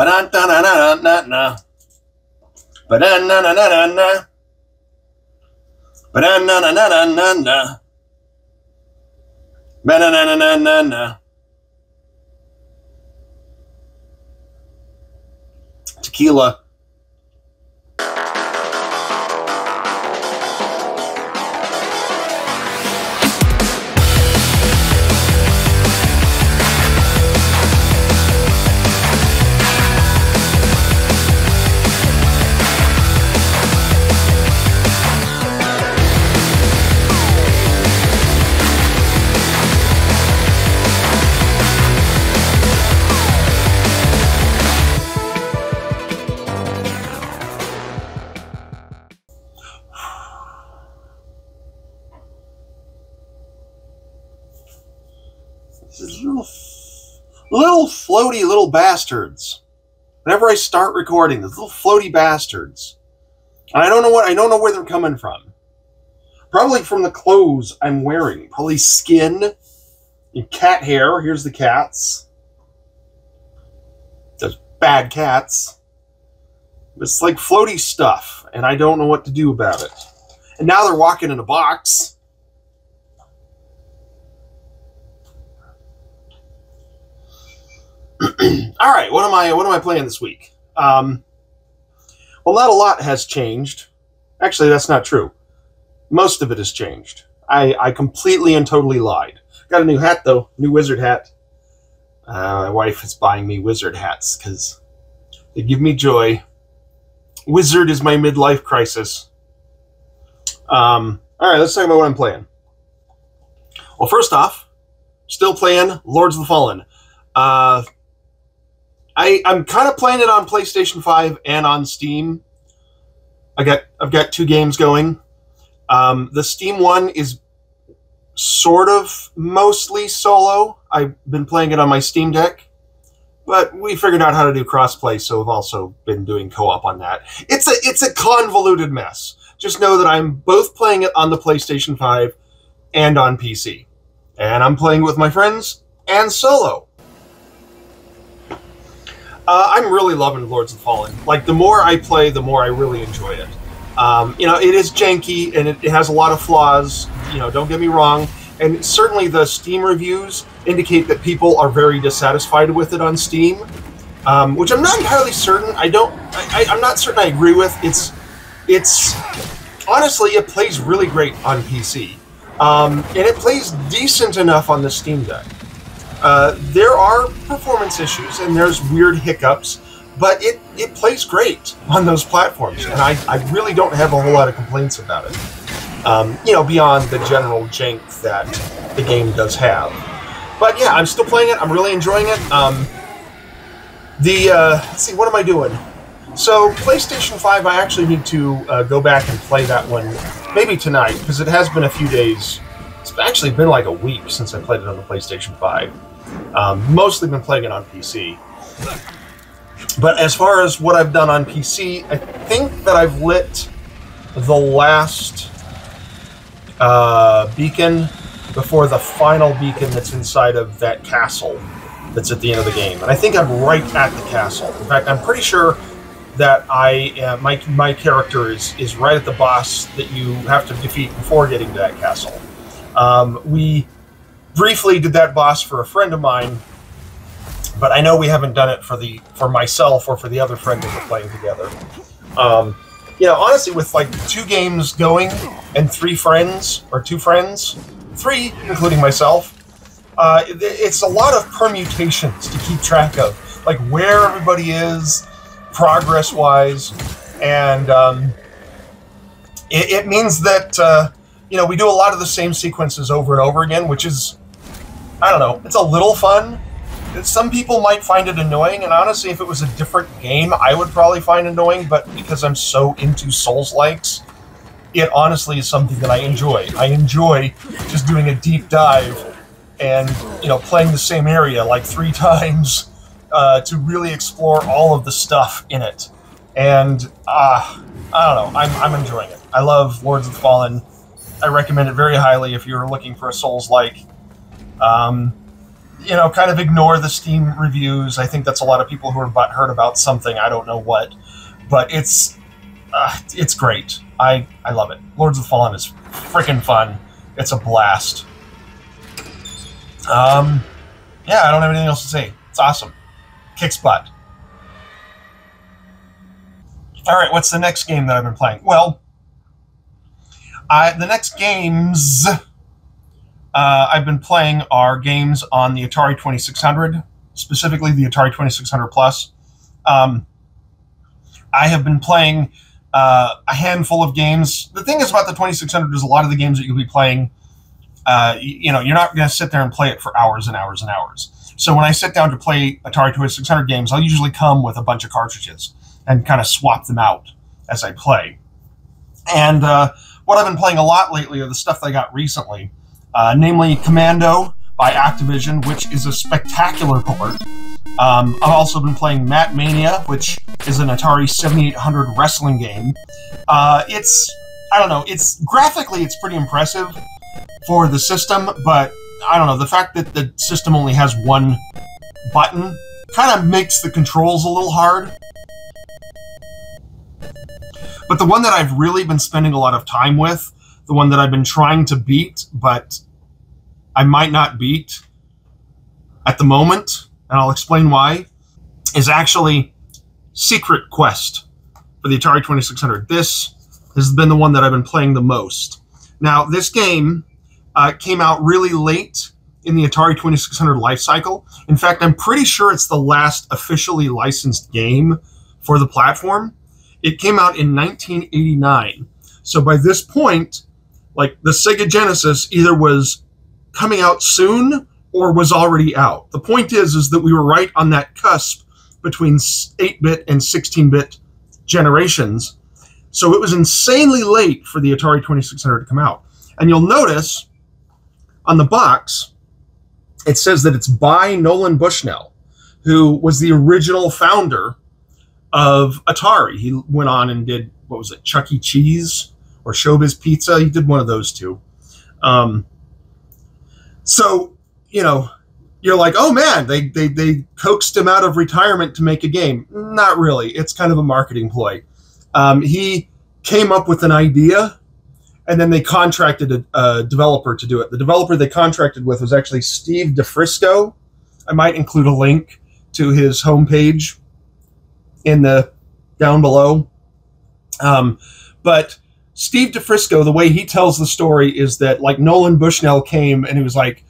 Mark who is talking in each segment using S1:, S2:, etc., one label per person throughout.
S1: Ba-da-na-na-na-na-na. Ba-da-na-na-na-na-na. Ba-da-na-na-na-na-na. Ba-da-na-na-na-na-na. Tequila. These little floaty little bastards. Whenever I start recording, these little floaty bastards. And I don't know where they're coming from. Probably from the clothes I'm wearing. Probably skin and cat hair. Here's the cats. Those bad cats. It's like floaty stuff, and I don't know what to do about it. And now they're walking in a box. All right, what am I playing this week? Well, not a lot has changed. Actually, that's not true. Most of it has changed. I completely and totally lied. Got a new hat though, new wizard hat. My wife is buying me wizard hats because they give me joy. Wizard is my midlife crisis. All right, let's talk about what I'm playing. Well, first off, still playing Lords of the Fallen. I'm kind of playing it on PlayStation 5 and on Steam. I've got two games going. The Steam one is sort of mostly solo. I've been playing it on my Steam Deck, but we figured out how to do crossplay, so we've also been doing co-op on that. It's a convoluted mess. Just know that I'm both playing it on the PlayStation 5 and on PC, and I'm playing with my friends and solo. I'm really loving Lords of the Fallen. Like, the more I play, the more I really enjoy it. You know, it is janky, and it has a lot of flaws, you know, don't get me wrong. And certainly the Steam reviews indicate that people are very dissatisfied with it on Steam, which I'm not entirely certain. I'm not certain I agree with. It's honestly, it plays really great on PC. And it plays decent enough on the Steam Deck. There are performance issues and there's weird hiccups, but it plays great on those platforms, and I really don't have a whole lot of complaints about it. You know, beyond the general jank that the game does have. But yeah, I'm still playing it. I'm really enjoying it. Let's see, what am I doing? So, PlayStation 5, I actually need to go back and play that one maybe tonight, because it has been a few days. It's actually been like a week since I played it on the PlayStation 5. Mostly been playing it on PC. But as far as what I've done on PC, I think that I've lit the last beacon before the final beacon that's inside of that castle that's at the end of the game. And I think I'm right at the castle. In fact, I'm pretty sure that my character is right at the boss that you have to defeat before getting to that castle. We briefly did that boss for a friend of mine, but I know we haven't done it for myself or for the other friend that we're playing together. You know, honestly, with like 2 games going and 3 friends, or 2 friends, 3 including myself, it's a lot of permutations to keep track of, like where everybody is, progress-wise, and it means that you know, we do a lot of the same sequences over and over again, which is, I don't know, it's a little fun. Some people might find it annoying, and honestly, if it was a different game, I would probably find it annoying, but because I'm so into Souls-likes, it honestly is something that I enjoy. I enjoy just doing a deep dive and, you know, playing the same area like 3 times to really explore all of the stuff in it. And, I don't know, I'm enjoying it. I love Lords of the Fallen. I recommend it very highly if you're looking for a Souls-like. kind of ignore the Steam reviews. I think that's a lot of people who are butthurt about something, I don't know what. But it's great. I love it. Lords of the Fallen is freaking fun. It's a blast. Yeah, I don't have anything else to say. It's awesome. Kicks butt. All right, what's the next game that I've been playing? Well, the next games I've been playing are games on the Atari 2600, specifically the Atari 2600 Plus. I have been playing a handful of games. The thing is about the 2600 is a lot of the games that you'll be playing, you're not going to sit there and play it for hours and hours and hours. So when I sit down to play Atari 2600 games, I'll usually come with a bunch of cartridges and kind of swap them out as I play. And what I've been playing a lot lately are the stuff that I got recently, namely Commando by Activision, which is a spectacular port. I've also been playing Mat Mania, which is an Atari 7800 wrestling game. I don't know, graphically it's pretty impressive for the system, but I don't know, the fact that the system only has one button kind of makes the controls a little hard. But the one that I've really been spending a lot of time with, the one that I've been trying to beat, but I might not beat at the moment, and I'll explain why, is actually Secret Quest for the Atari 2600. This has been the one that I've been playing the most. Now, this game came out really late in the Atari 2600 life cycle. In fact, I'm pretty sure it's the last officially licensed game for the platform. It came out in 1989. So by this point, like, the Sega Genesis either was coming out soon or was already out. The point is that we were right on that cusp between 8-bit and 16-bit generations. So it was insanely late for the Atari 2600 to come out. And you'll notice on the box, it says that it's by Nolan Bushnell, who was the original founder of Atari. He went on and did, what was it, Chuck E. Cheese or Showbiz Pizza? He did one of those two. So, you're like, oh man, they coaxed him out of retirement to make a game. Not really. It's kind of a marketing ploy. He came up with an idea, and then they contracted a developer to do it. The developer they contracted with was actually Steve DeFrisco. I might include a link to his homepage in the down below. But Steve DeFrisco, the way he tells the story is that, like, Nolan Bushnell came and he was like,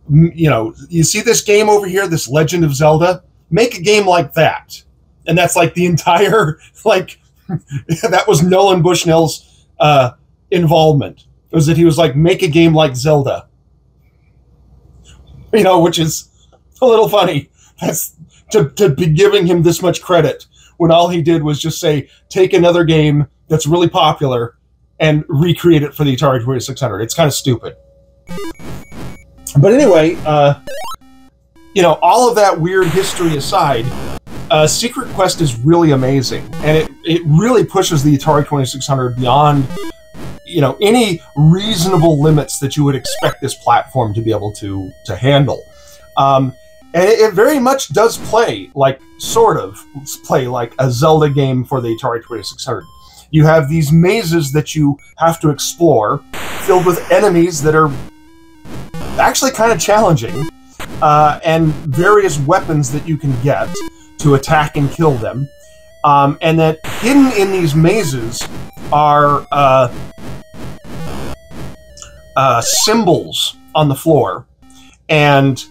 S1: you see this game over here, this Legend of Zelda? Make a game like that. And that's like the entire, like, that was Nolan Bushnell's involvement. It was that he was like, make a game like Zelda. Which is a little funny. That's to be giving him this much credit when all he did was just say, take another game that's really popular and recreate it for the Atari 2600. It's kind of stupid. But anyway, all of that weird history aside, Secret Quest is really amazing, and it really pushes the Atari 2600 beyond, any reasonable limits that you would expect this platform to be able to handle. And it very much does play like a Zelda game for the Atari 2600. You have these mazes that you have to explore, filled with enemies that are actually kind of challenging, and various weapons that you can get to attack and kill them. And that hidden in these mazes are symbols on the floor. And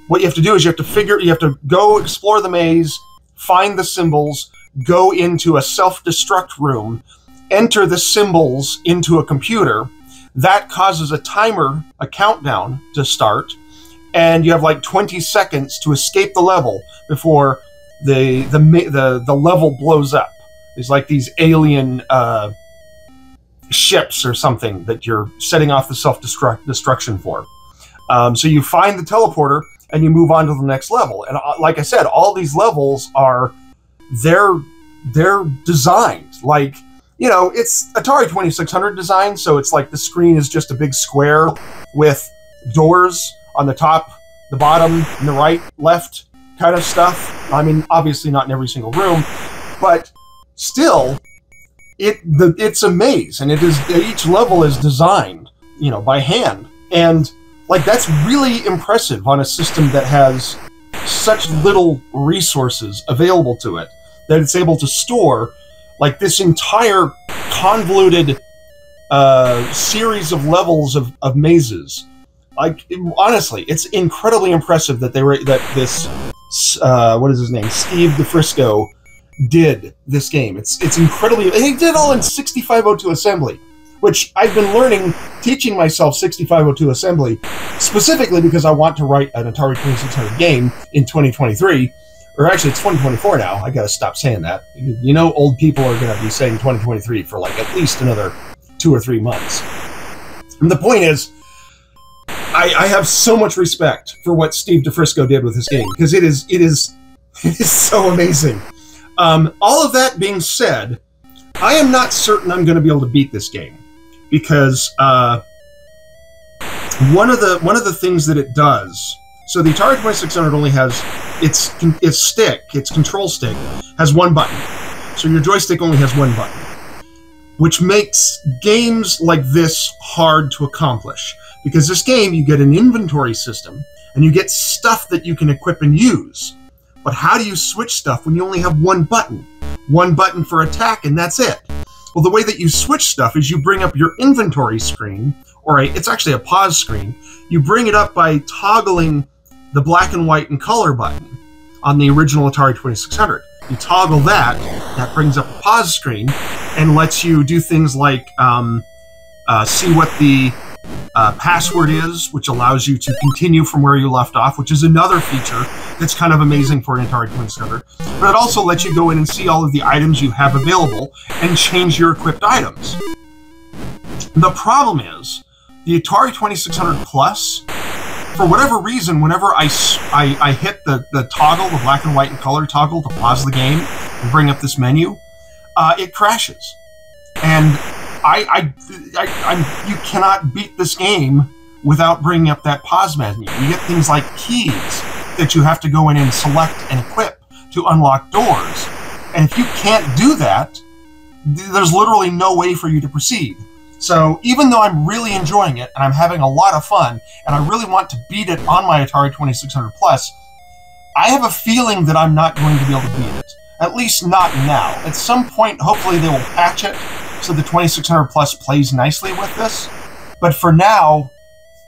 S1: what you have to do is you have to go explore the maze, find the symbols, go into a self-destruct room, enter the symbols into a computer. That causes a timer, a countdown to start, and you have like 20 seconds to escape the level before the level blows up. There's like these alien ships or something that you're setting off the self-destruction for. So you find the teleporter and you move on to the next level. And like I said, all these levels they're designed like, it's Atari 2600 design, so it's like the screen is just a big square with doors on the top, the bottom and the right, left kind of stuff. I mean, obviously not in every single room, but still, it's a maze, and each level is designed, you know, by hand, and like that's really impressive on a system that has such little resources available to it, that it's able to store like this entire convoluted series of levels of mazes. Like, honestly, it's incredibly impressive that this what is his name, Steve DeFrisco, did this game. It's incredibly, and he did it all in 6502 assembly, which I've been learning, teaching myself 6502 assembly, specifically because I want to write an Atari 2600 game in 2023, or actually it's 2024 now. I gotta stop saying that. You know, old people are gonna be saying 2023 for like at least another 2 or 3 months. And the point is, I have so much respect for what Steve DeFrisco did with this game, because it is so amazing. All of that being said, I am not certain I'm going to be able to beat this game, because one of the things that it does. So the Atari 2600 only has its control stick has one button. So your joystick only has one button, which makes games like this hard to accomplish. Because this game, you get an inventory system, and you get stuff that you can equip and use. But how do you switch stuff when you only have one button? One button for attack, and that's it. Well, the way that you switch stuff is you bring up your inventory screen, or it's actually a pause screen. You bring it up by toggling the black and white and color button on the original Atari 2600. You toggle that, that brings up a pause screen, and lets you do things like see what the password is, which allows you to continue from where you left off, which is another feature that's kind of amazing for an Atari 2600. But it also lets you go in and see all of the items you have available and change your equipped items. The problem is, the Atari 2600 Plus, for whatever reason, whenever I hit the toggle, the black and white and color toggle to pause the game and bring up this menu, it crashes. And you cannot beat this game without bringing up that pause menu. You get things like keys that you have to go in and select and equip to unlock doors. And if you can't do that, there's literally no way for you to proceed. So even though I'm really enjoying it, and I'm having a lot of fun, and I really want to beat it on my Atari 2600 Plus, I have a feeling that I'm not going to be able to beat it. At least not now. At some point, hopefully they will patch it so the 2600 Plus plays nicely with this. But for now,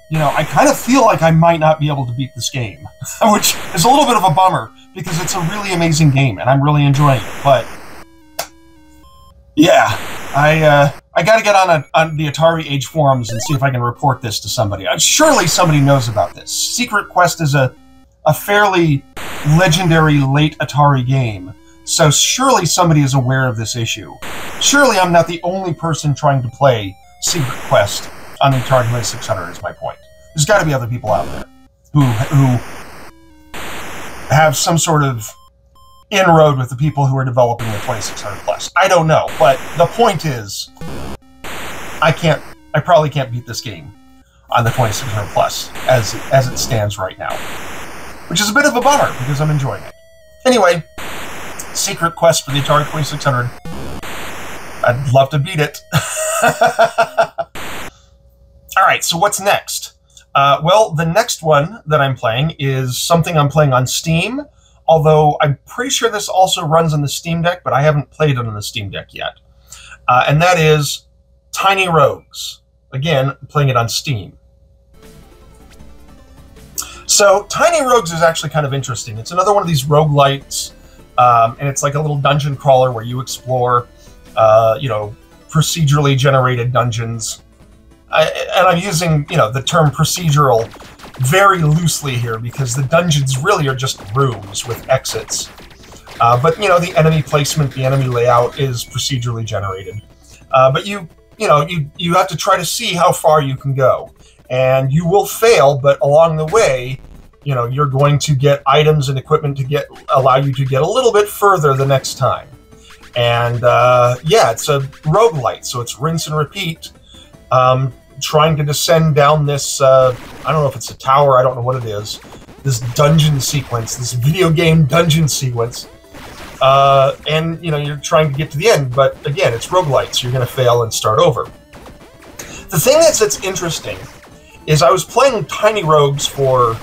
S1: you know, I kind of feel like I might not be able to beat this game, which is a little bit of a bummer, because it's a really amazing game, and I'm really enjoying it. But yeah, I got to get on the Atari Age forums and see if I can report this to somebody. Surely somebody knows about this. Secret Quest is a fairly legendary late Atari game, so surely somebody is aware of this issue. Surely I'm not the only person trying to play Secret Quest on the Atari 2600 is my point. There's got to be other people out there who have some sort of inroad with the people who are developing the 2600 Plus. I don't know, but the point is, I probably can't beat this game on the 2600 Plus as it stands right now, which is a bit of a bummer because I'm enjoying it. Anyway, Secret Quest for the Atari 2600. I'd love to beat it. Alright, so what's next? Well, the next one that I'm playing is something I'm playing on Steam, although I'm pretty sure this also runs on the Steam Deck, but I haven't played it on the Steam Deck yet. And that is Tiny Rogues. Again, I'm playing it on Steam. So, Tiny Rogues is actually kind of interesting. It's another one of these roguelites, and it's like a little dungeon crawler where you explore, you know, procedurally generated dungeons. And I'm using, you know, the term procedural very loosely here because the dungeons really are just rooms with exits. But, you know, the enemy placement, the enemy layout is procedurally generated. But you have to try to see how far you can go. And you will fail, but along the way, you know, you're going to get items and equipment to allow you to get a little bit further the next time. And, yeah, it's a roguelite, so it's rinse and repeat. Trying to descend down this, I don't know if it's a tower, I don't know what it is, this dungeon sequence, this video game dungeon sequence. And, you know, you're trying to get to the end, but again, it's roguelite, so you're going to fail and start over. The thing that's interesting is I was playing Tiny Rogues for,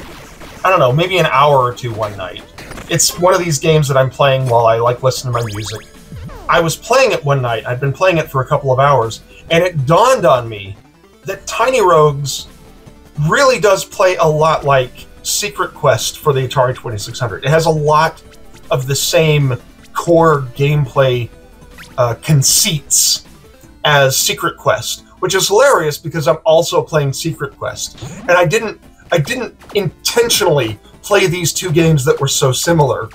S1: I don't know, maybe an hour or two one night. It's one of these games that I'm playing while I like listen to my music. I was playing it one night, I'd been playing it for a couple of hours, and it dawned on me that Tiny Rogues really does play a lot like Secret Quest for the Atari 2600. It has a lot of the same core gameplay conceits as Secret Quest, which is hilarious because I'm also playing Secret Quest, and I didn't intentionally play these two games that were so similar,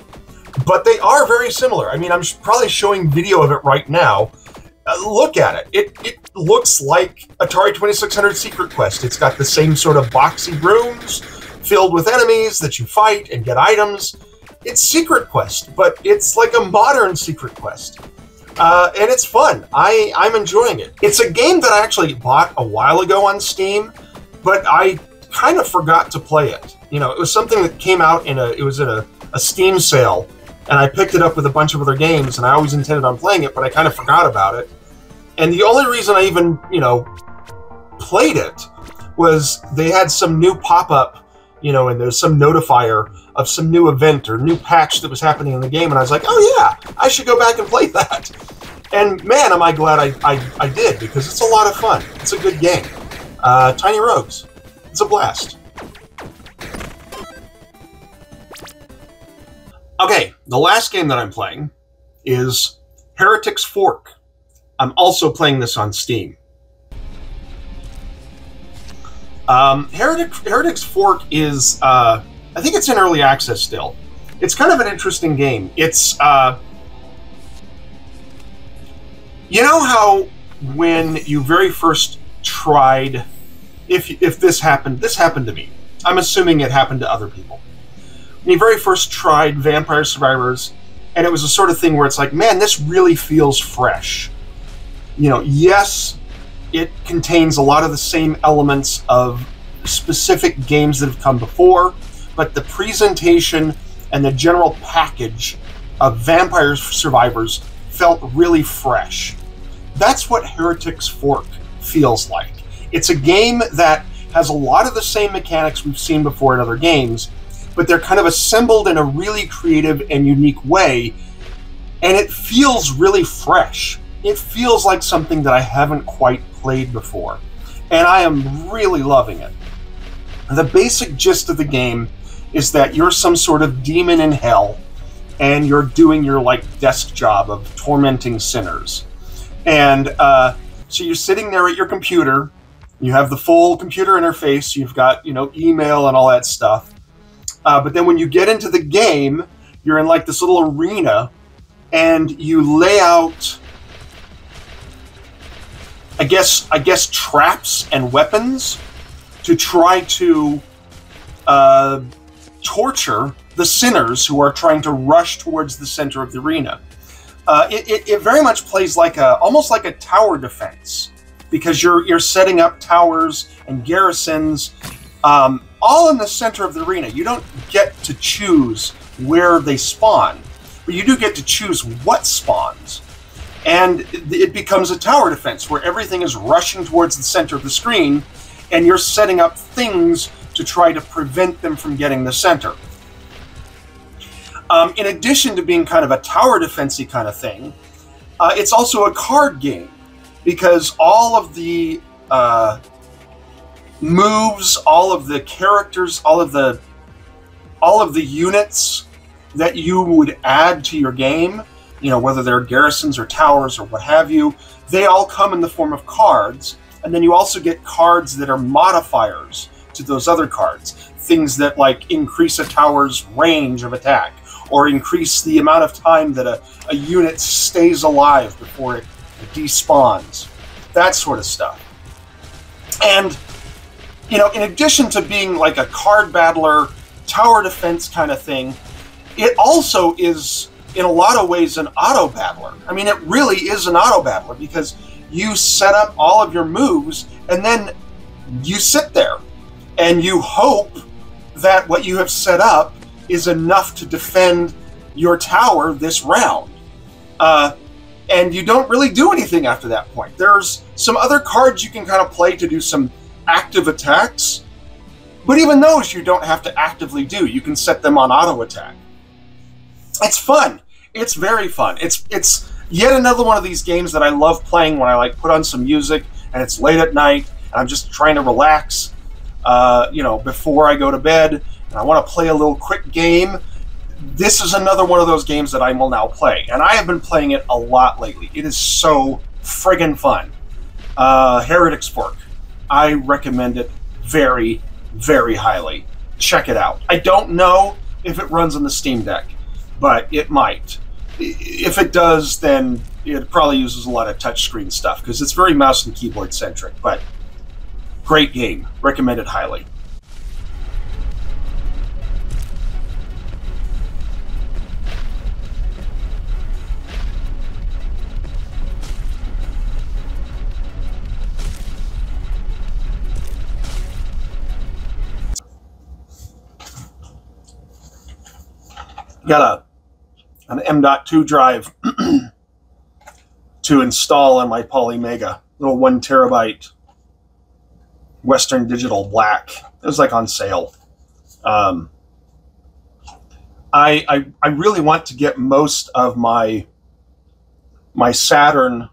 S1: but they are very similar. I mean, I'm probably showing video of it right now. Look at it. It looks like Atari 2600 Secret Quest. It's got the same sort of boxy rooms filled with enemies that you fight and get items. It's Secret Quest, but it's like a modern Secret Quest. And it's fun. I'm enjoying it. It's a game that I actually bought a while ago on Steam, but I kind of forgot to play it. You know, it was something that came out in a Steam sale, and I picked it up with a bunch of other games, and I always intended on playing it, but I kind of forgot about it. And the only reason I even, you know, played it was they had some new pop-up, you know, and there's some notifier of some new event or new patch that was happening in the game, and I was like, oh yeah, I should go back and play that. And man, am I glad I did, because it's a lot of fun. It's a good game. Tiny Rogues. It's a blast. Okay, the last game that I'm playing is Heretic's Fork. I'm also playing this on Steam. Heretic's Fork is, I think it's in early access still. It's kind of an interesting game. It's, you know how when you very first tried, if this happened to me. I'm assuming it happened to other people. When you very first tried Vampire Survivors, and it was a sort of thing where it's like, man, this really feels fresh. You know, yes, it contains a lot of the same elements of specific games that have come before, but the presentation and the general package of Vampire Survivors felt really fresh. That's what Heretic's Fork feels like. It's a game that has a lot of the same mechanics we've seen before in other games, but they're kind of assembled in a really creative and unique way, and it feels really fresh. It feels like something that I haven't quite played before, and I am really loving it. The basic gist of the game is that you're some sort of demon in hell, and you're doing your, like, desk job of tormenting sinners. And so you're sitting there at your computer, you have the full computer interface, you've got, you know, email and all that stuff. But then when you get into the game, you're in, like, this little arena, and you lay out, I guess traps and weapons to try to torture the sinners who are trying to rush towards the center of the arena. It very much plays like almost like a tower defense, because you're setting up towers and garrisons all in the center of the arena. You don't get to choose where they spawn, but you do get to choose what spawns. And it becomes a tower defense where everything is rushing towards the center of the screen, and you're setting up things to try to prevent them from getting the center. In addition to being kind of a tower defense-y kind of thing, it's also a card game, because all of the moves, all of the characters, all of the units that you would add to your game, you know, whether they're garrisons or towers or what have you, they all come in the form of cards. And then you also get cards that are modifiers to those other cards. Things that, like, increase a tower's range of attack, or increase the amount of time that a unit stays alive before it despawns. That sort of stuff. And, you know, in addition to being like a card battler, tower defense kind of thing, it also is, in a lot of ways, an auto battler. I mean, it really is an auto battler, because you set up all of your moves, and then you sit there, and you hope that what you have set up is enough to defend your tower this round. And you don't really do anything after that point. There's some other cards you can kind of play to do some active attacks, but even those you don't have to actively do. You can set them on auto attack. It's fun. It's very fun. It's yet another one of these games that I love playing when I like put on some music and it's late at night and I'm just trying to relax, you know, before I go to bed, and I want to play a little quick game. This is another one of those games that I will now play, and I have been playing it a lot lately. It is so friggin' fun. Heretic's Fork. I recommend it very, very highly. Check it out. I don't know if it runs on the Steam Deck, but it might. If it does, then it probably uses a lot of touchscreen stuff, because it's very mouse and keyboard centric, but great game. Recommend it highly. Got an M.2 drive to install on my Poly Mega, little 1 terabyte Western Digital Black. It was like on sale. I really want to get most of my Saturn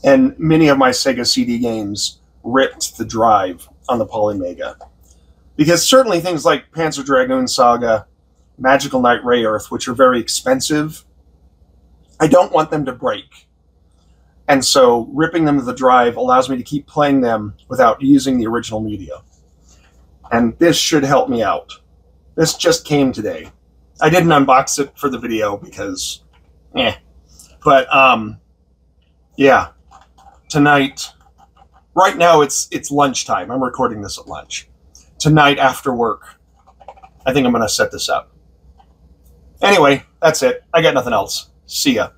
S1: and many of my Sega CD games ripped to the drive on the Poly Mega. Because certainly things like Panzer Dragoon Saga, Magical Knight Ray Earth, which are very expensive, I don't want them to break. And so ripping them to the drive allows me to keep playing them without using the original media. And this should help me out. This just came today. I didn't unbox it for the video because, But, yeah. Tonight, right now it's lunchtime. I'm recording this at lunch. Tonight after work, I think I'm going to set this up. Anyway, that's it. I got nothing else. See ya.